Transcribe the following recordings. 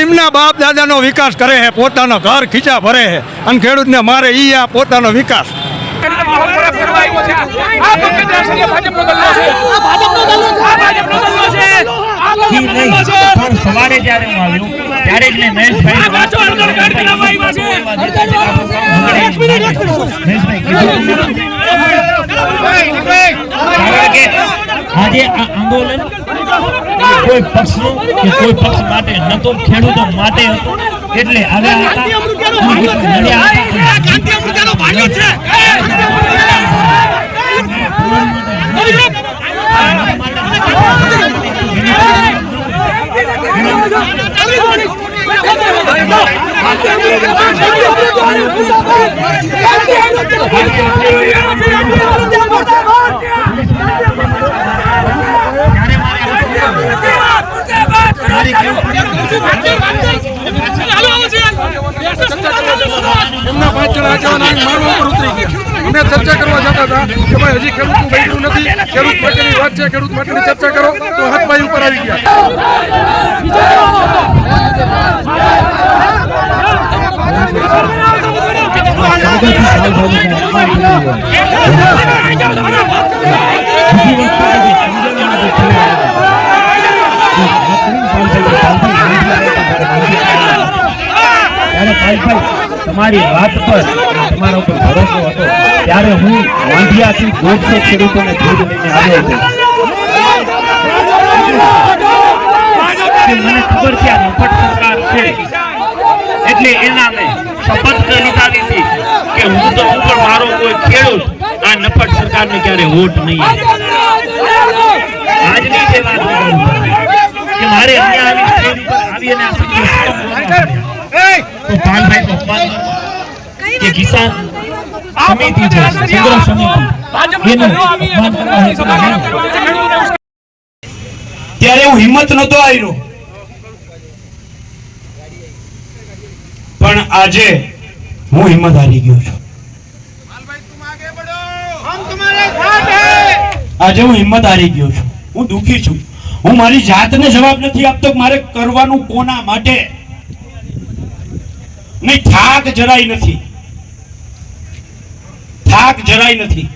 એમના બાપ દાદાનો વિકાસ કરે છે, પોતાનો ઘર ખીચા ભરે છે અને ખેડૂતને મારે ઈ આ પોતાનો વિકાસ. સવારે જ્યારે હું આવ્યો ત્યારે જ મેં આજે આ આંદોલન કોઈ પક્ષનું કે કોઈ પક્ષ માટે ન તો ખેડૂતો માટે હતું, એટલે આવ્યા અમે ચર્ચા કરવા જતા હતા કે ભાઈ હજી ખેડૂતનું બન્યું નથી, ખેડૂત માટેની વાત છે, ખેડૂત માટેની ચર્ચા કરો, તો હાથભાઈ ઉપર આવી ગયા. તમારી વાત પર તમારા ઉપર ભરોસો હતો ત્યારે હું વાંઢિયાથી 150 ખેડૂતોને દૂધ લઈને આવ્યો હતો. મને ખબર છે આ નફટ સરકાર છે, એટલે એના મેં શપથ લીધા હતી કે હું તો ઉપર મારો કોઈ ખેડૂત આ નફટ સરકારને ક્યારે વોટ નહીં આપે. આજની જે વાત કે મારે અહીંયા આવીને તો પાલભાઈ તો કે કિસાન સમિતિ છે, સંગ્રહ સમિતિ ત્યારે હું હિંમત નતો આવ્યો, પણ આજે હું હિંમત હારી ગયો છું. આજે હું હિંમત હારી ગયો છું, હું દુખી છું. હું મારી જાતને જવાબ નથી આપતો મારે કરવાનું કોના માટે. નહીં, થાક જરાય નથી, થાક જરાય નથી.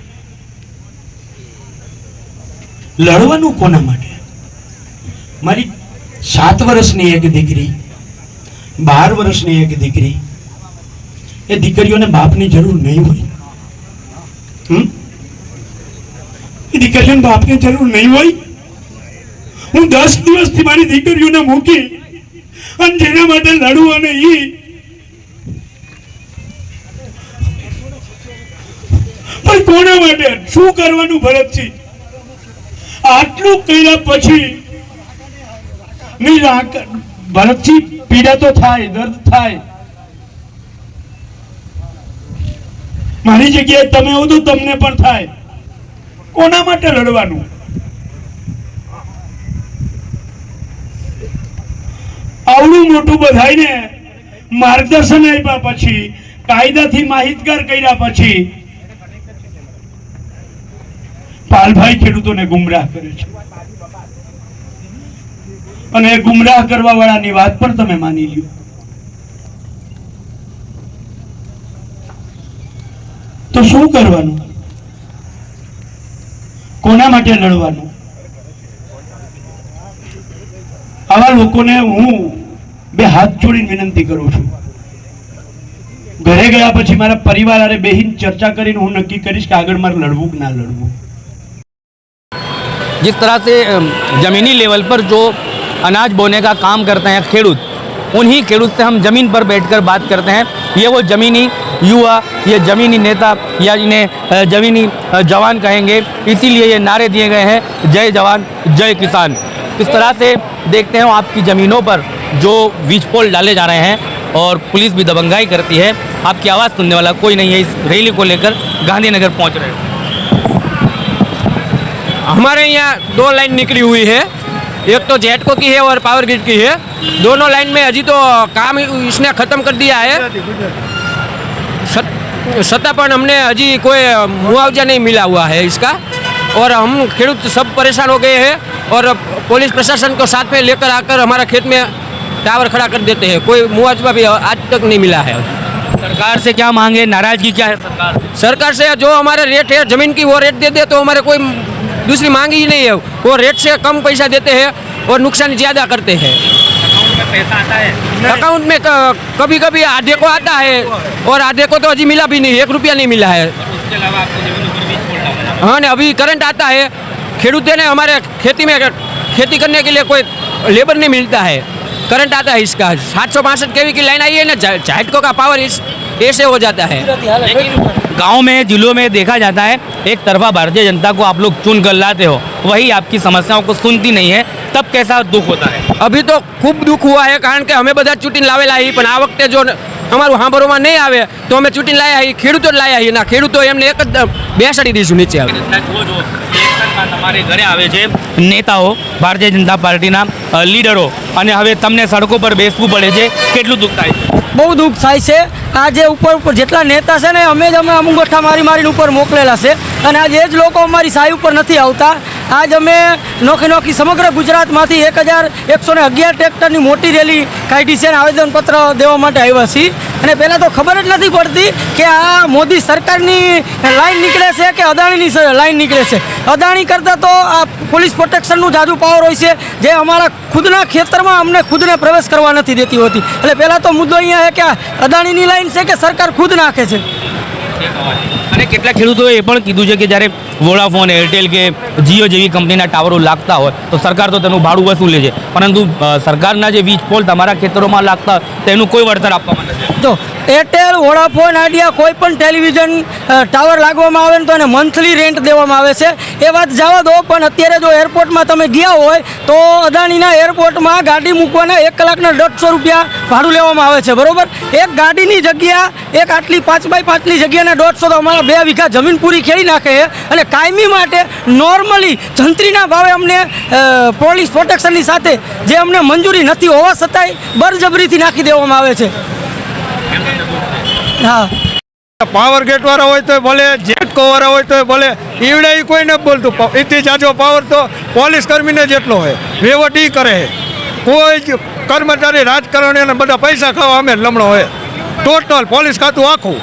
લડવાનું કોના માટે? મારી 7 વર્ષની એક દીકરી, 12 વર્ષની એક દીકરી, એ દીકરીઓને બાપની જરૂર નહીં હોય. એ દીકરીઓને બાપની જરૂર નહીં હોય. હું 10 દિવસથી મારી દીકરીઓને મૂકી અને જેના માટે લડું, અને ઈ પણ કોના માટે? શું કરવાનું ભરતજી? આટલું કર્યા પછી ભરતજી પીડા તો થાય, દર્દ થાય. મારી જગ્યાએ તમે હો તો તમને પણ થાય. કોના માટે લડવાનું? આવડું મોટું બધાઈને માર્ગદર્શન આપ્યા પછી, કાયદાથી માહિતગાર કર્યા પછી પાલભાઈ ખેડૂતોને ગુમરાહ કરે છે. અને એ ગુમરાહ કરવા વાળાની વાત પણ તમે માની લ્યો. તો શું કરવાનું? કોના માટે લડવાનું? આવા લોકોને હું 2 હાથ જોડીને વિનંતી કરું છું. ઘરે ગયા પછી મારા પરિવાર આરે બેહીને ચર્ચા કરીને હું नक्की કરીશ કે આગળ મારે લડવું કે ના લડવું. जिस तरह से ज़मीनी लेवल पर जो अनाज बोने का काम करते हैं खेडूत, उन्हीं खेडूत से हम ज़मीन पर बैठकर बात करते हैं. ये वो ज़मीनी युवा, ये ज़मीनी नेता या इन्हें ज़मीनी जवान कहेंगे. इसीलिए ये नारे दिए गए हैं, जय जवान जय किसान. इस तरह से देखते हैं आपकी ज़मीनों पर जो वीज पोल डाले जा रहे हैं और पुलिस भी दबंगाई करती है. आपकी आवाज़ सुनने वाला कोई नहीं है. इस रैली को लेकर गांधीनगर पहुँच रहे हैं. हमारे यहाँ 2 लाइन निकली हुई है, एक तो जेटको की है और पावर ग्रिड की है. दोनों लाइन में अभी तो काम इसने ख़त्म कर दिया है, सत्ता पर हमने अभी कोई मुआवजा नहीं मिला हुआ है इसका. और हम खेडूत सब परेशान हो गए हैं और पुलिस प्रशासन को साथ में लेकर आकर हमारा खेत में टावर खड़ा कर देते हैं, कोई मुआवजा भी आज तक नहीं मिला है। सरकार से क्या मांगे, नाराजगी क्या है सरकार से? सरकार से जो हमारे रेट है जमीन की वो रेट दे दे तो हमारे कोई दूसरी मांग ही नहीं है। वो रेट से कम पैसा देते हैं और नुकसान ज़्यादा करते हैं। अकाउंट में पैसा आता है? अकाउंट में कभी कभी आधे को आता है और आधे को तो अभी मिला भी नहीं, 1 रुपया नहीं मिला है। उसके अलावा आपको जमीनों पर बीज पोल डालना है। हाँ ने अभी करंट आता है, खेडूते ने हमारे खेती में खेती करने के लिए कोई लेबर नहीं मिलता है। करंट आता है इसका 762 kV की लाइन आई है ना, झटकों का पावर इस ऐसे हो जाता है। लेकिन गांव में जिलों में देखा जाता है एक तरफा भारतीय जनता को आप लोग चुन कर लाते हो, वही आपकी समस्याओं को सुनती नहीं है, तब कैसा दुख होता है? अभी तो खूब दुख हुआ है कारण કે અમે બધા ચૂંટીને લાવેલા હી પણ આ વખતે જો અમારું સાંભળવામાં નહીં આવે તો અમે ચૂંટીને લાયા હી, ખેડૂતો જ લાયા હી ના, ખેડૂતો એમને એક જ બેસાડી દઈશું નીચે આવે। ઇલેક્શનમાં તમારે ઘરે આવે છે નેતાઓ, ભારતીય જનતા પાર્ટીના લીડરો, અને હવે તમને સડકો પર બેસવું પડે છે, કેટલું દુઃખ થાય છે? બહુ દુઃખ થાય છે। આ જે ઉપર જેટલા નેતા છે ને અમે જ અંગૂઠા મારીને ઉપર મોકલેલા છે અને આજે જ લોકો અમારી સાઈ ઉપર નથી આવતા। આજ અમે નોખી સમગ્ર ગુજરાતમાંથી 1111 ટ્રેક્ટરની મોટી રેલી કાઢી છે અને આવેદનપત્ર દેવા માટે આવ્યા છીએ। અને પહેલાં તો ખબર જ નથી પડતી કે આ મોદી સરકારની લાઈન નીકળે છે કે અદાણીની લાઈન નીકળે છે। અદાણી કરતાં તો આ પોલીસ પ્રોટેક્શનનું જાદુ પાવર હોય છે જે અમારા ખુદના ખેતરમાં અમને ખુદને પ્રવેશ કરવા નથી દેતી હોતી। એટલે પહેલાં તો મુદ્દો અહીંયા છે કે અદાણીની લાઈન છે કે સરકાર ખુદ નાખે છે। અને કેટલાક ખેડૂતોએ એ પણ કીધું છે કે જ્યારે વોડાફોન, એરટેલ કે જીઓ જેવી કંપનીના ટાવરો લાગતા હોય તો સરકાર તો તેનું ભાડું વસૂલે છે, પરંતુ સરકારના જે વીજ પોલ તમારા ખેતરોમાં લાગતા તેનું કોઈ વળતર આપવામાં નથી। જો એરટેલ, વોડાફોન, આઈડિયા કોઈ પણ ટેલિવિઝન ટાવર લાગવામાં આવે ને તો એને મંથલી રેન્ટ દેવામાં આવે છે। એ વાત જવા દો, પણ અત્યારે જો એરપોર્ટમાં તમે ગયા હોય તો અદાણીના એરપોર્ટમાં ગાડી મૂકવાના 1 કલાકના 150 રૂપિયા ભાડું લેવામાં આવે છે, બરોબર? એક ગાડીની જગ્યા, એક આટલી 5x5ની જગ્યાને 150 તો અમારા 2 વીઘા જમીન પૂરી ખેડી નાખે છે। અને કાયમી માટે નોર્મલી જંત્રીના ભાવે અમને પોલીસ પ્રોટેક્શનની સાથે જે અમને મંજૂરી નથી હોવા છતાંય બળજબરીથી નાખી દેવામાં આવે છે। હા, પાવર ગેટ વાળા હોય તો ભલે, જેટકો વાળા હોય તો ભલે, ઈવડે ઈ કોઈ નથી બોલતું। એથી જાજો પાવર તો પોલીસ કર્મીને જેટલો હોય, વહીવટ ઈ કરે છે। કોઈ જ કર્મચારી રાજકારણી અને બધા પૈસા ખાવા અમે લમણો હોય, ટોટલ પોલીસ ખાતું આખું।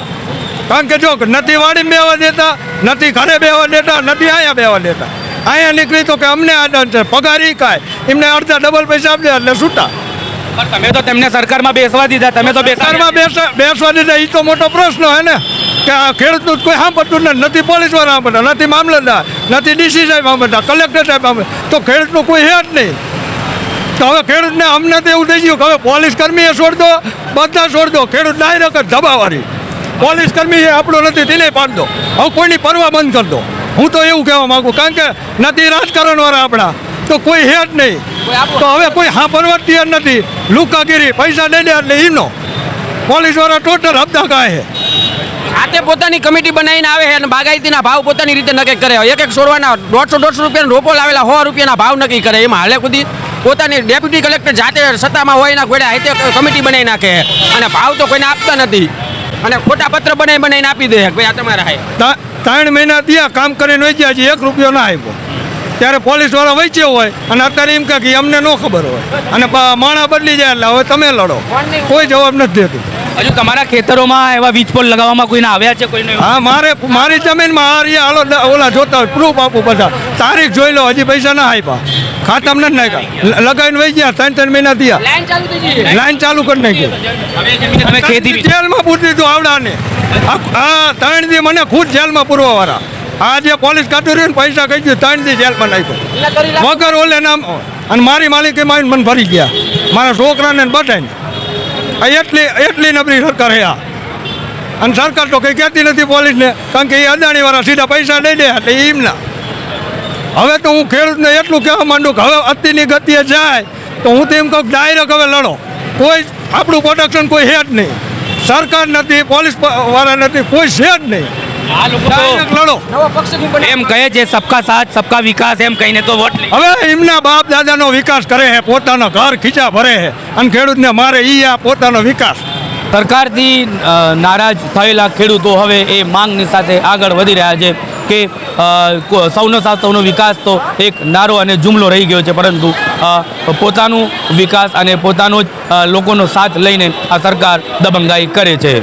કારણ કે જો નથી વાડીને બેવા દેતા, નથી ઘરે બેવા દેતા, નથી અહીંયા બેવા દેતા। અહીંયા નીકળી તો કે અમને આદન છે, પગાર ઈ કાંઈ, એમને અડધા ડબલ પૈસા આપી દે એટલે છૂટા। પણ તમે તો તેમને સરકારમાં બેસવા દીધા, તમે તો સરકારમાં બેસવા દીધા, એ તો મોટો પ્રશ્ન હે ને કે આ ખેડૂતનું કોઈ સાંભળતું નથી પોલીસવાળા સાંભળતા, નથી મામલતદાર, નથી ડીસી સાહેબ સાંભળતા, કલેક્ટર સાહેબ સાંભળતા, તો ખેડૂતનું કોઈ હે જ નહીં। તો હવે ખેડૂતને અમને તો એવું થઈ ગયું કે હવે પોલીસ કર્મીએ છોડ દો, બધા છોડ દો, ખેડૂત ડાયરેક્ટ જ ધબાવાળી, પોલીસ કર્મી એ આપણો નથી તેને પાડ દો, હવે કોઈની પરવા બંધ કરી દો। હું તો એવું કહેવા માગું, કારણ કે નથી રાજકારણવાળા આપણા તો કોઈ હે જ નહીં, તો હવે કોઈ સાંભળવા તૈયાર નથી। લુકાગીરી, પૈસા દઈ દે એટલે ઈનો પોલીસવાળા ટોટલ હપ્તા કાંઈ છે। જાતે પોતાની કમિટી બનાવીને આવે છે અને બાગાયતીના ભાવ પોતાની રીતે નક્કી કરે। એક છોડવાના 150 રૂપિયાનો રોપો લાવેલા 100 રૂપિયાના ભાવ નક્કી કરે। એમાં હાલે સુધી પોતાની ડેપ્યુટી કલેક્ટર જાતે સત્તામાં હોય એના ઘોડે હાથે કમિટી બનાવી નાખે અને ભાવ તો કોઈને આપતા નથી અને ખોટા પત્ર બનાવીને આપી દે ભાઈ આ તમારા હાય। 3 મહિના થયા કામ કરીને વહી ગયા, 1 રૂપિયો ના આપ્યો, ત્યારે પોલીસવાળા વચ્ચે હોય અને અત્યારે એમ કહે કે અમને ન ખબર હોય અને માણા બદલી જાય એટલે હવે તમે લડો, કોઈ જવાબ નથી દેતું। હજુ તમારા ખેતરોમાં એવા વીજ પોલ લગાવવામાં કોઈને આવ્યા છે? કોઈને? હા, મારી જમીનમાં આ રહ્યા, હાલો ઓલા જોતા હોય, પ્રૂફ આપું બધા, તારીખ જોઈ લો, હજી પૈસા ના આપ્યા, ખાતામાં નથી નાખ્યા, લગાવીને વહી ગયા, 3 મહિના થયા, લાઈન ચાલુ કરી નાખી, તમે ખેતી જેલમાં પૂરી દીધું આવડાને। હા, 3 દી મને ખુદ જેલમાં પૂરવા વાળા, આ જે પોલીસ કાઢી રહ્યું ને પૈસા કહી ગયું, 3 દી જેલમાં નાખ્યો વગર ઓલે નામ, અને મારી માલિકીમાં આવીને મને ભરી ગયા, મારા છોકરાને બધાને। એટલી નબળી સરકાર હે આ, અને સરકાર તો કંઈ કહેતી નથી પોલીસને, કારણ કે એ અદાણીવાળા સીધા પૈસા દઈ દે એટલે એમના। હવે તો હું ખેડૂતને એટલું કહેવા માંડું કે હવે અતિની ગતિએ જાય તો હું તો એમ કહું ડાયરેક્ટ હવે લડો, કોઈ આપણું પ્રોટેક્શન કોઈ છે જ નહીં, સરકાર નથી, પોલીસ વાળા નથી, કોઈ છે જ નહીં, આ લોકો ડાયરેક્ટ લડો। એમ કહે છે સબકા સાથ સબકા વિકાસ, એમ કહીને તો વોટ લે। હવે એમના બાપ દાદાનો વિકાસ કરે છે, પોતાના ઘર ખીચા ભરે છે અને ખેડૂતને મારે ઈ આ પોતાનો વિકાસ। સરકારથી નારાજ થયેલા ખેડૂતો હવે એ માંગની સાથે આગળ વધી રહ્યા છે। કે સૌનો સાથ સૌનો વિકાસ તો એક નારો અને જુમલો રહી ગયો છે, પરંતુ પોતાનું વિકાસ અને પોતાનો જ લોકોનો સાથ લઈને આ સરકાર દબંગાઈ કરે છે.